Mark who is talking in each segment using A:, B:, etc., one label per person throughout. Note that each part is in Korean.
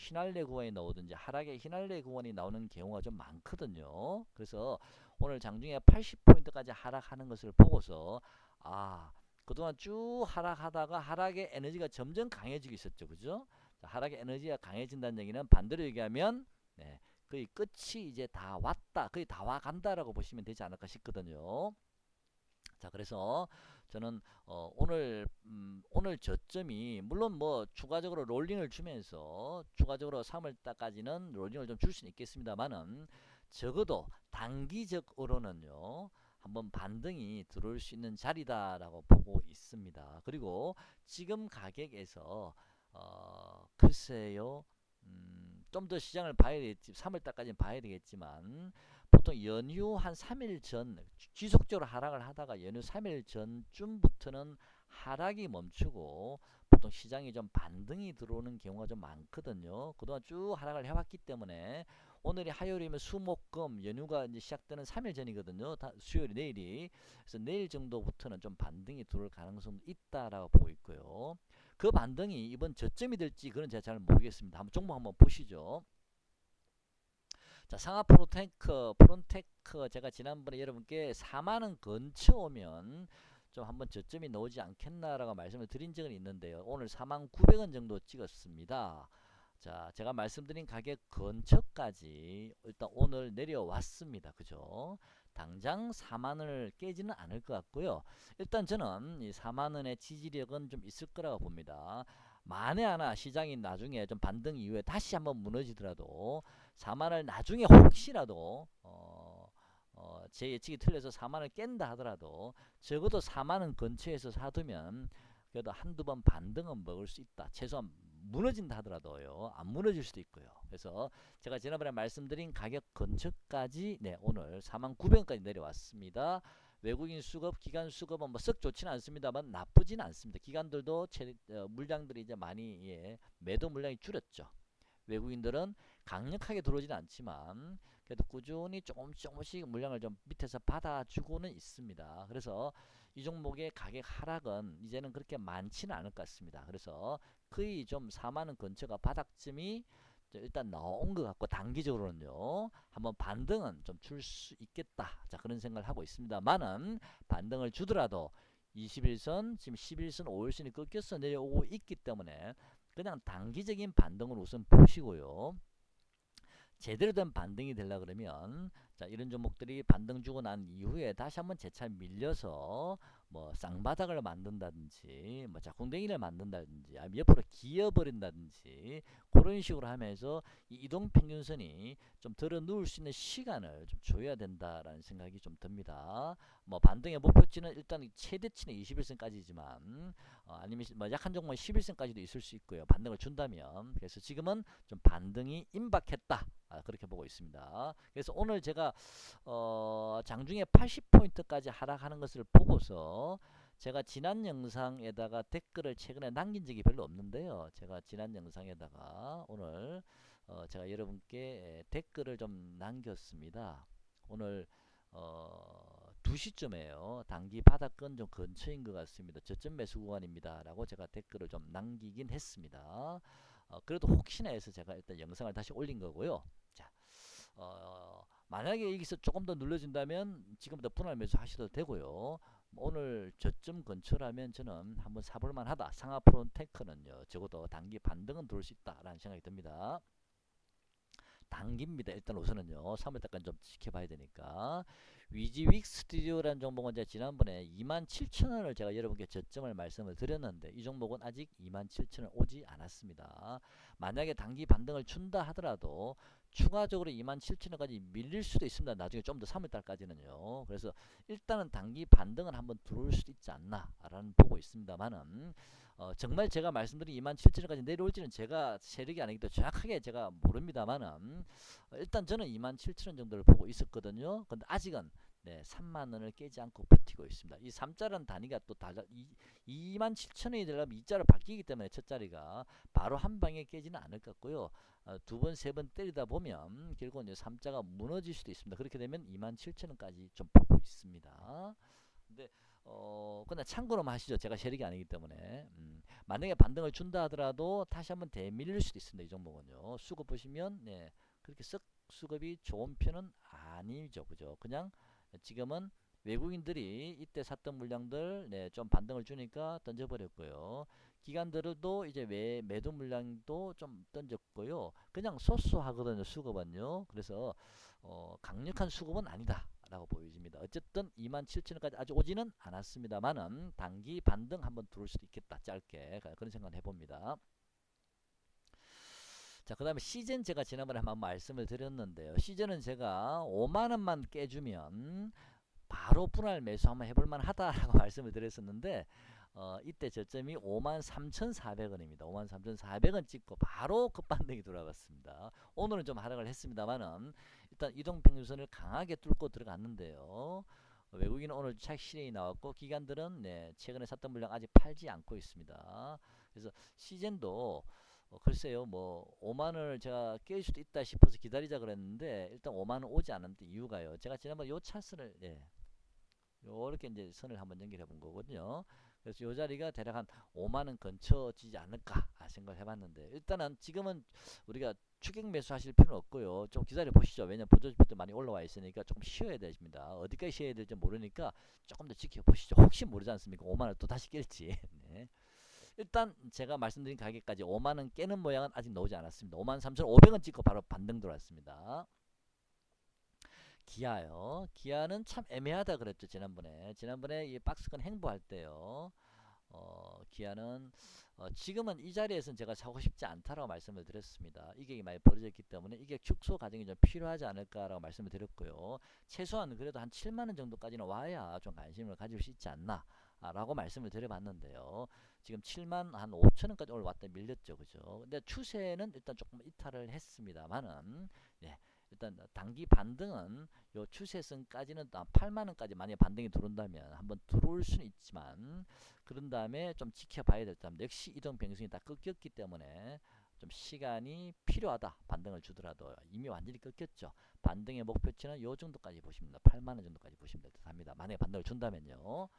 A: 휘날레 구간이 나오든지 하락의 휘날레 구간이 나오는 경우가 좀 많거든요. 그래서 오늘 장중에 80포인트까지 하락하는 것을 보고서 그동안 쭉 하락하다가 하락의 에너지가 점점 강해지고 있었죠. 그죠? 자, 하락의 에너지가 강해진다는 얘기는 반대로 얘기하면 네, 거의 끝이 이제 다 왔다. 거의 다 와간다라고 보시면 되지 않을까 싶거든요. 자, 그래서 저는 오늘 저점이 물론 뭐 추가적으로 롤링을 주면서 추가적으로 3월달까지는 롤링을 좀 줄 수는 있겠습니다만은 적어도 단기적으로는요 한번 반등이 들어올 수 있는 자리다라고 보고 있습니다. 그리고 지금 가격에서 글쎄요 좀 더 시장을 봐야 되겠지 3월달까지는 봐야 되겠지만 보통 연휴 한 3일 전 지속적으로 하락을 하다가 연휴 3일 전쯤부터는 하락이 멈추고 보통 시장이 좀 반등이 들어오는 경우가 좀 많거든요. 그동안 쭉 하락을 해왔기 때문에 오늘이 화요일이면 수목금 연휴가 이제 시작되는 3일 전이거든요. 수요일이 내일이. 그래서 내일 정도부터는 좀 반등이 들어올 가능성도 있다라고 보고 있고요. 그 반등이 이번 저점이 될지 그건 제가 잘 모르겠습니다. 한번 종목 한번 보시죠. 자, 상하 프론테크 제가 지난번에 여러분께 4만원 근처 오면 좀 한번 저점이 나오지 않겠나라고 말씀을 드린 적은 있는데요. 오늘 4만 900원 정도 찍었습니다. 자, 제가 말씀드린 가격 근처까지 일단 오늘 내려왔습니다. 그죠? 당장 4만원을 깨지는 않을 것 같고요. 일단 저는 이 4만원의 지지력은 좀 있을 거라고 봅니다. 만에 하나 시장이 나중에 좀 반등 이후에 다시 한번 무너지더라도 4만을 나중에 혹시라도 제 예측이 틀려서 4만을 깬다 하더라도 적어도 4만원 근처에서 사두면 그래도 한두 번 반등은 먹을 수 있다. 최소한 무너진다 하더라도요. 안 무너질 수도 있고요. 그래서 제가 지난번에 말씀드린 가격 근처까지 오늘 4만 900원까지 내려왔습니다. 외국인 수급, 기관 수급은 뭐 썩 좋지는 않습니다만 나쁘지는 않습니다. 기관들도 물량들이 이제 많이 매도 물량이 줄었죠. 외국인들은 강력하게 들어오지는 않지만 그래도 꾸준히 조금씩 물량을 좀 밑에서 받아주고는 있습니다. 그래서 이 종목의 가격 하락은 이제는 그렇게 많지는 않을 것 같습니다. 그래서 거의 좀 4만원 근처가 바닥쯤이 일단 나온 것 같고 단기적으로는요 한번 반등은 좀 줄 수 있겠다. 자, 그런 생각을 하고 있습니다만은 반등을 주더라도 21선 지금 11선 5일선이 꺾여서 내려오고 있기 때문에 그냥 단기적인 반등을 우선 보시고요. 제대로 된 반등이 되려 그러면 자, 이런 종목들이 반등 주고 난 이후에 다시 한번 재차 밀려서 뭐 쌍바닥을 만든다든지 뭐 자궁댕이를 만든다든지 아니면 옆으로 기어버린다든지 그런 식으로 하면서 이 이동평균선이 좀 들어 누울 수 있는 시간을 좀 줘야 된다라는 생각이 좀 듭니다. 뭐 반등의 목표치는 일단 최대치는 21선까지지만 아니면 뭐 약한 종목은 11선까지도 있을 수 있고요. 반등을 준다면. 그래서 지금은 좀 반등이 임박했다. 그렇게 보고 있습니다. 그래서 오늘 제가 장중에 80포인트까지 하락하는 것을 보고서 제가 지난 영상에다가 댓글을 최근에 남긴 적이 별로 없는데요. 제가 지난 영상에다가 오늘 제가 여러분께 댓글을 좀 남겼습니다. 오늘 2시쯤에요. 단기 바닥권 좀 근처인 것 같습니다. 저점 매수 구간입니다. 라고 제가 댓글을 좀 남기긴 했습니다. 그래도 혹시나 해서 제가 일단 영상을 다시 올린 거고요. 자, 만약에 여기서 조금 더 눌러준다면 지금부터 분할 매수 하셔도 되고요. 오늘 저점 근처라면 저는 한번 사볼만 하다. 상하 프론테크는요. 적어도 단기 반등은 들어올 수 있다라는 생각이 듭니다. 단기입니다. 일단 우선은요. 3월달까지 좀 지켜봐야 되니까. 위지윅 스튜디오라는 종목은 제가 지난번에 27,000원을 제가 여러분께 저점을 말씀을 드렸는데 이 종목은 아직 27,000원 오지 않았습니다. 만약에 단기 반등을 준다 하더라도 추가적으로 27,000원까지 밀릴 수도 있습니다. 나중에 좀 더 3월달까지는요. 그래서 일단은 단기 반등은 한번 들어올 수도 있지 않나 라는 보고 있습니다만은 정말 제가 말씀드린 27,000원까지 내려올지는 제가 세력이 아니기 때문에 정확하게 제가 모릅니다만은 일단 저는 27,000원 정도를 보고 있었거든요. 근데 아직은 3만원을 깨지 않고 버티고 있습니다. 이 3자라는 단위가 또 27,000원이 되려면 2자로 바뀌기 때문에 첫 자리가 바로 한 방에 깨지는 않을 것 같고요. 두 번, 세 번 때리다 보면 결국 이제 3자가 무너질 수도 있습니다. 그렇게 되면 27,000원까지 좀 보고 있습니다. 근데 그냥 참고로만 하시죠. 제가 세력이 아니기 때문에. 만약에 반등을 준다 하더라도 다시 한번 대밀릴 수도 있습니다. 이 종목은요. 수급 보시면 네, 그렇게 썩 수급이 좋은 편은 아니죠. 그죠? 그냥 지금은 외국인들이 이때 샀던 물량들 네, 좀 반등을 주니까 던져버렸고요. 기관들도 이제 매도 물량도 좀 던졌고요. 그냥 소소하거든요. 수급은요. 그래서 강력한 수급은 아니다 라고 보여집니다. 어쨌든 27,000원까지 아직 오지는 않았습니다만은 단기 반등 한번 들어올 수도 있겠다. 짧게 그런 생각을 해봅니다. 자, 그 다음에 시즌 제가 지난번에 한번 말씀을 드렸는데요. 시즌은 제가 5만원만 깨주면 바로 분할 매수 한번 해볼 만하다라고 말씀을 드렸었는데 이때 저점이 53,400원입니다. 53,400원 찍고 바로 급반등이 돌아갔습니다. 오늘은 좀 하락을 했습니다만은 일단 이동평균선을 강하게 뚫고 들어갔는데요. 외국인은 오늘 차익 실현이 나왔고 기관들은 네, 최근에 샀던 물량 아직 팔지 않고 있습니다. 그래서 시즌도 글쎄요 뭐 5만원을 제가 깰 수도 있다 싶어서 기다리자 그랬는데 일단 5만원 오지 않았는데 이유가요. 제가 지난번에 요 차트를 네, 요렇게 이제 선을 한번 연결해 본 거거든요. 그래서 요 자리가 대략 한 5만원 근처지지 않을까 생각을 해봤는데 일단은 지금은 우리가 추격 매수 하실 필요는 없고요. 좀 기다려 보시죠. 왜냐면 보조지표도 많이 올라와 있으니까 조금 쉬어야 됩니다. 어디까지 쉬어야 될지 모르니까 조금 더 지켜보시죠. 혹시 모르지 않습니까? 5만원 또 다시 깰지. 네. 일단 제가 말씀드린 가격까지 5만원 깨는 모양은 아직 나오지 않았습니다. 53,500원 찍고 바로 반등 들어왔습니다. 기아요. 기아는 참 애매하다 그랬죠. 지난번에 이 박스권 행보할 때요. 기아는 지금은 이 자리에서는 제가 사고 싶지 않다라고 말씀을 드렸습니다. 이게 많이 벌어졌기 때문에 이게 축소 과정이 좀 필요하지 않을까라고 말씀을 드렸고요. 최소한 그래도 한 7만원 정도까지는 와야 좀 관심을 가질 수 있지 않나 라고 말씀을 드려봤는데요. 지금 7만 한 5천원까지 오늘 왔다 밀렸죠. 그죠? 근데 추세는 일단 조금 이탈을 했습니다만은 네, 일단 단기 반등은 요 추세선까지는 8만원까지 만약에 반등이 들어온다면 한번 들어올 수는 있지만 그런 다음에 좀 지켜봐야 될 점. 역시 이동 평균선이 다 꺾였기 때문에 좀 시간이 필요하다. 반등을 주더라도 이미 완전히 꺾였죠. 반등의 목표치는 요 정도까지 보시면 8만원 정도까지 보시면 됩니다. 만약에 반등을 준다면요.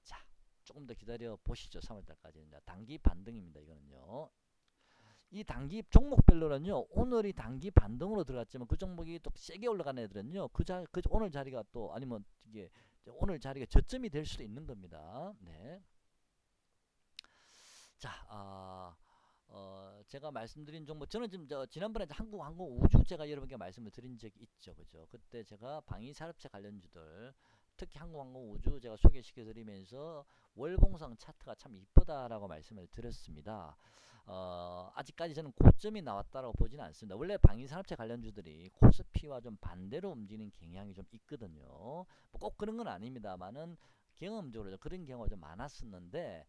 A: 자, 조금 더 기다려 보시죠. 3월달까지는 단기 반등입니다. 이거는요. 이 단기 종목별로는요. 오늘이 단기 반등으로 들어갔지만 그 종목이 또 세게 올라가는 애들은요. 그 오늘 자리가 또 아니면 이게 오늘 자리가 저점이 될 수도 있는 겁니다. 네. 자, 제가 말씀드린 종목 저는 지금 지난번에 한국항공우주 제가 여러분께 말씀을 드린 적이 있죠. 그죠? 그때 제가 방위산업체 관련주들 특히 한국항공우주 제가 소개시켜 드리면서 월봉상 차트가 참 이쁘다라고 말씀을 드렸습니다. 아직까지 저는 고점이 나왔다라고 보지는 않습니다. 원래 방위산업체 관련주들이 코스피와 좀 반대로 움직이는 경향이 좀 있거든요. 뭐꼭 그런 건 아닙니다만은 경험적으로 그런 경우가 좀 많았었는데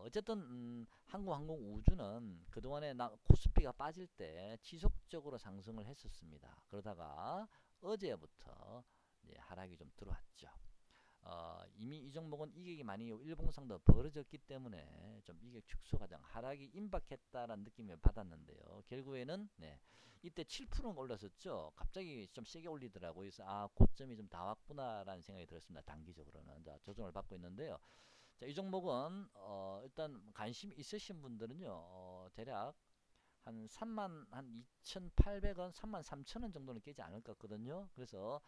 A: 어쨌든 한국항공우주는 그동안에 코스피가 빠질 때 지속적으로 상승을 했었습니다. 그러다가 어제부터 하락이 좀 들어왔죠. 이미 이 종목은 이격이 많이 일봉상도 벌어졌기 때문에 좀 이격 축소 과정 하락이 임박했다라는 느낌을 받았는데요. 결국에는 네, 이때 7%가 올랐었죠. 갑자기 좀 세게 올리더라고요. 그래서 고점이 좀 다 왔구나라는 생각이 들었습니다. 단기적으로는 자, 조정을 받고 있는데요. 자, 이 종목은 일단 관심 있으신 분들은요. 대략 한 3만 한 2,800원, 3만 3천원 정도는 깨지 않을 것 같거든요. 그래서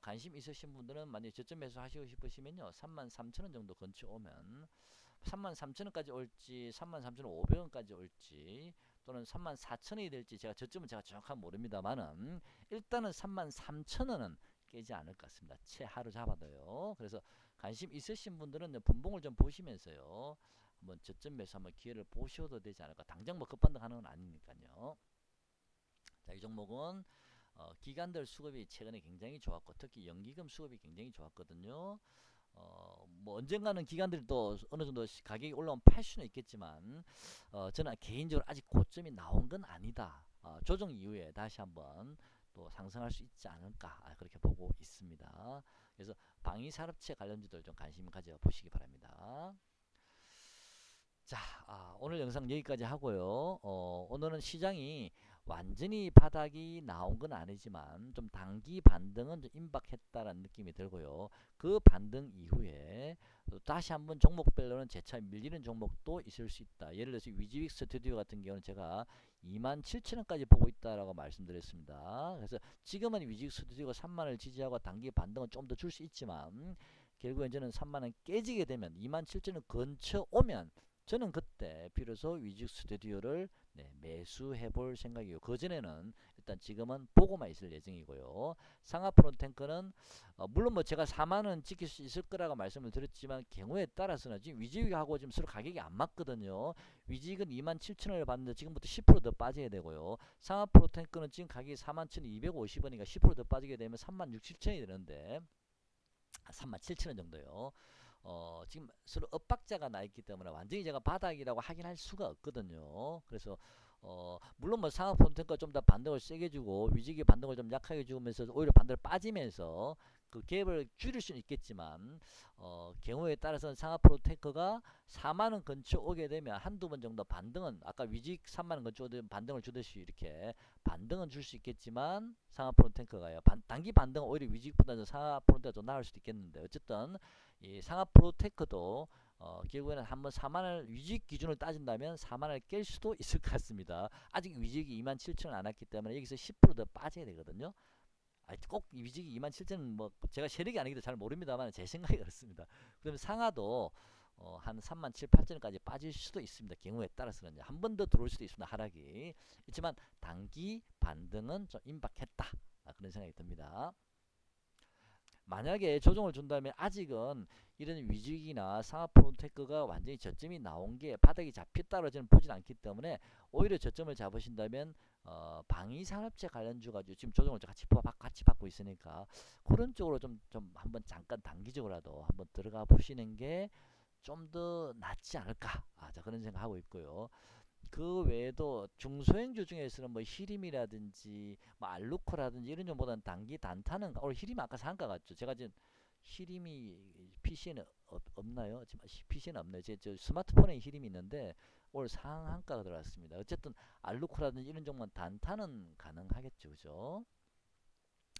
A: 관심 있으신 분들은 만약에 저점 매수 하시고 싶으시면요. 3만 3천원 정도 근처 오면 3만 3천원까지 올지 3만 3,500원까지 올지 또는 3만 4천원이 될지 저점은 제가 정확하게 모릅니다만은 일단은 3만 3천원은 깨지 않을 것 같습니다. 채 하루 잡아도요. 그래서 관심 있으신 분들은 분봉을 좀 보시면서요. 한번 저점 매수 한번 기회를 보셔도 되지 않을까. 당장 뭐 급반등 하는 건 아니니까요. 자, 이 종목은 기관들 수급이 최근에 굉장히 좋았고 특히 연기금 수급이 굉장히 좋았거든요. 뭐 언젠가는 기관들이 또 어느 정도 가격이 올라오면 팔 수는 있겠지만 저는 개인적으로 아직 고점이 나온 건 아니다. 조정 이후에 다시 한번 또 상승할 수 있지 않을까 그렇게 보고 있습니다. 그래서 방위산업체 관련주들 좀 관심 가져 보시기 바랍니다. 자, 오늘 영상 여기까지 하고요. 오늘은 시장이 완전히 바닥이 나온 건 아니지만 좀 단기 반등은 좀 임박했다라는 느낌이 들고요. 그 반등 이후에 또 다시 한번 종목별로는 재차 밀리는 종목도 있을 수 있다. 예를 들어서 위즈윅 스튜디오 같은 경우는 제가 27,000원까지 보고 있다라고 말씀드렸습니다. 그래서 지금은 위즈윅 스튜디오가 3만원을 지지하고 단기 반등은 좀 더 줄 수 있지만 결국엔 저는 3만원 깨지게 되면 27,000원 근처 오면 저는 그때 비로소 위즈윅 스튜디오를 매수해 볼 생각이고, 그전에는 일단 지금은 보고만 있을 예정이고요. 상하프론 탱크는 물론 뭐 제가 4만원 지킬 수 있을 거라고 말씀을 드렸지만 경우에 따라서는 지금 위즈윅하고 지금 서로 가격이 안 맞거든요. 위즈윅은 27,000원을 받는데 지금부터 10%더 빠져야 되고요. 상하프론 탱크는 지금 가격이 41,250원이니까 10%더 빠지게 되면 36,700원이 되는데 37,000원 정도요. 지금 서로 엇박자가 나 있기 때문에 완전히 제가 바닥이라고 하긴 할 수가 없거든요. 그래서 물론 뭐 상하 폰텐가 좀 더 반등을 세게 주고 위직이 반등을 좀 약하게 주면서 오히려 반대로 빠지면서 그 갭을 줄일 수는 있겠지만 경우에 따라서는 상하 프로테크가 4만원 근처 오게 되면 한두 번 정도 반등은 아까 위직 3만원 근처 오면 반등을 주듯이 이렇게 반등은 줄 수 있겠지만 상하 프로테크가요. 단기 반등은 오히려 위직보다는 상하 프로테크가 더 나을 수도 있겠는데 어쨌든 이 상하 프로테크도 결국에는 한번 4만원을 위직 기준을 따진다면 4만원을 깰 수도 있을 것 같습니다. 아직 위직이 27,000원 안 왔기 때문에 여기서 10%더 빠져야 되거든요. 꼭 위직이 27,000원 뭐 제가 세력이 아니기 때문에 잘 모릅니다만 제 생각이 그렇습니다. 그러면 상하도 한 3만 7, 8천원까지 빠질 수도 있습니다. 경우에 따라서는 한 번 더 들어올 수도 있습니다. 하락이 있지만 단기 반등은 좀 임박했다. 그런 생각이 듭니다. 만약에 조정을 준다면 아직은 이런 위직이나 상하프론테크가 완전히 저점이 나온 게 바닥이 잡혔다고 저는 보진 않기 때문에 오히려 저점을 잡으신다면 방위산업체 관련주 가지고 지금 조정을 같이 받고 있으니까 그런 쪽으로 좀 한번 잠깐 단기적으로라도 한번 들어가 보시는 게 좀 더 낫지 않을까, 자 그런 생각하고 있고요. 그 외에도 중소형주 중에서는 뭐 히림이라든지 뭐 알루코라든지 이런 종보다는 단기 단타는 오늘 히림 아까 상한가 같죠. 제가 지금 히림이 PC에는 없나요? 지금 PC에는 없네요. 저 스마트폰에 히림이 있는데 오늘 상한가가 들어왔습니다. 어쨌든 알루코라든지 이런 종목은 단타는 가능하겠죠, 그죠?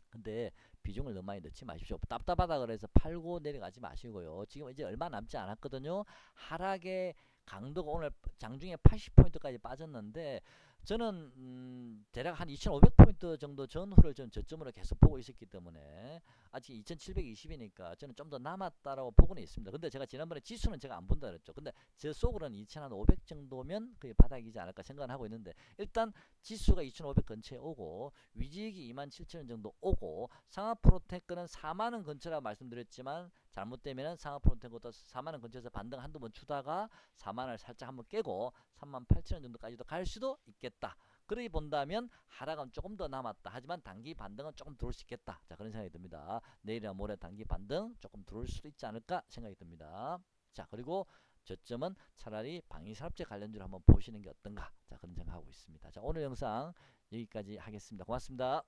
A: 근데 비중을 너무 많이 넣지 마십시오. 답답하다 그래서 팔고 내려가지 마시고요. 지금 이제 얼마 남지 않았거든요. 하락의 강도가 오늘 장중에 80포인트까지 빠졌는데 저는 대략 한 2,500포인트 정도 전후를 전 저점으로 계속 보고 있었기 때문에 아직 2,720이니까 저는 좀 더 남았다라고 보고는 있습니다. 근데 제가 지난번에 지수는 제가 안 본다 그랬죠. 근데 제 속으로는 2,500 정도면 그게 바닥이지 않을까 생각을 하고 있는데 일단 지수가 2,500 근처에 오고 위직이 27,000원 정도 오고 상하프로테크는 4만원 근처라고 말씀드렸지만 잘못되면 상하프로테크도 4만원 근처에서 반등 한두 번 주다가 4만원을 살짝 한번 깨고 38,000원 정도까지도 갈 수도 있겠다. 그러기 본다면 하락은 조금 더 남았다. 하지만 단기 반등은 조금 들어올 수 있겠다. 자, 그런 생각이 듭니다. 내일이나 모레 단기 반등 조금 들어올 수도 있지 않을까 생각이 듭니다. 자, 그리고 저점은 차라리 방위산업재 관련주를 한번 보시는 게 어떤가, 자 그런 생각하고 있습니다. 자, 오늘 영상 여기까지 하겠습니다. 고맙습니다.